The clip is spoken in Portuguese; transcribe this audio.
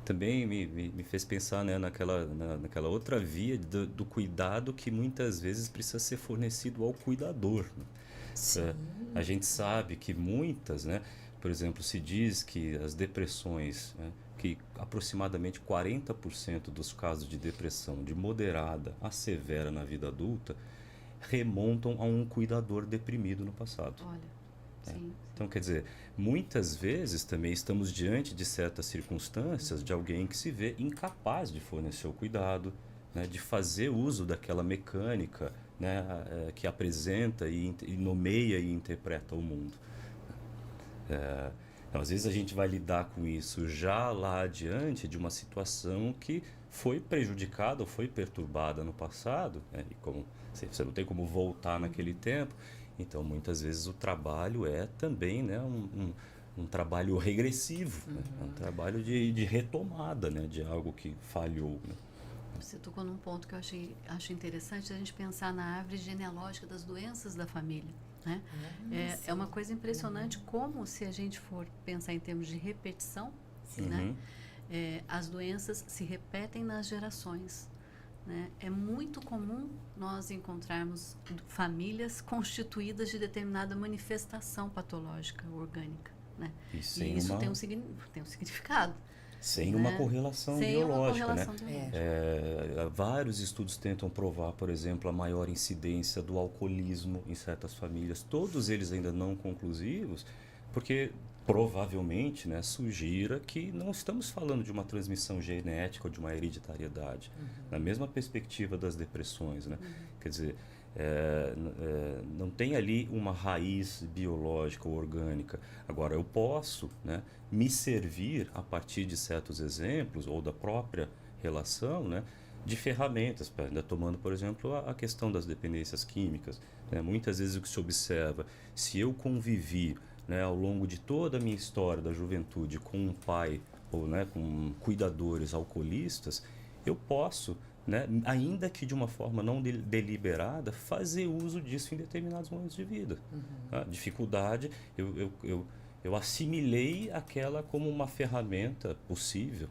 também me fez pensar, né, naquela outra via do cuidado que muitas vezes precisa ser fornecido ao cuidador, né? É, a Sim, gente sabe que muitas, né, por exemplo, se diz que as depressões, né, que aproximadamente 40% dos casos de depressão de moderada a severa na vida adulta remontam a um cuidador deprimido no passado. olha, Né? sim, Então, sim. quer dizer, muitas vezes também estamos diante de certas circunstâncias de alguém que se vê incapaz de fornecer o cuidado, né, de fazer uso daquela mecânica, né, que apresenta e nomeia e interpreta o mundo. Então, às vezes a gente vai lidar com isso já lá adiante de uma situação que foi prejudicada ou foi perturbada no passado, né? E como você não tem como voltar naquele tempo, então muitas vezes o trabalho é também, né, um trabalho regressivo, né? É um trabalho de retomada, né, de algo que falhou, né? Você tocou num ponto que eu acho interessante a gente pensar na árvore genealógica das doenças da família. Né? Ah, É uma sim. coisa impressionante como, se a gente for pensar em termos de repetição, né? Uhum. As doenças se repetem nas gerações. Né? É muito comum nós encontrarmos famílias constituídas de determinada manifestação patológica orgânica. Né? E E sem isso uma, tem um significado. sem uma Né? correlação Sem uma biológica, né? correlação É. biológica. Vários estudos tentam provar, por exemplo, a maior incidência do alcoolismo em certas famílias. Todos eles ainda não conclusivos, porque provavelmente, né, sugira que não estamos falando de uma transmissão genética ou de uma hereditariedade. Na mesma perspectiva das depressões, né? Quer dizer, não tem ali uma raiz biológica ou orgânica. Agora, eu posso, né, me servir a partir de certos exemplos ou da própria relação, né, de ferramentas, ainda tomando, por exemplo, a questão das dependências químicas. Né? Muitas vezes o que se observa, se eu convivi, né, ao longo de toda a minha história da juventude com um pai ou, né, com cuidadores alcoolistas, eu posso, né, ainda que de uma forma não deliberada, fazer uso disso em determinados momentos de vida. Tá? Dificuldade, eu assimilei aquela como uma ferramenta possível,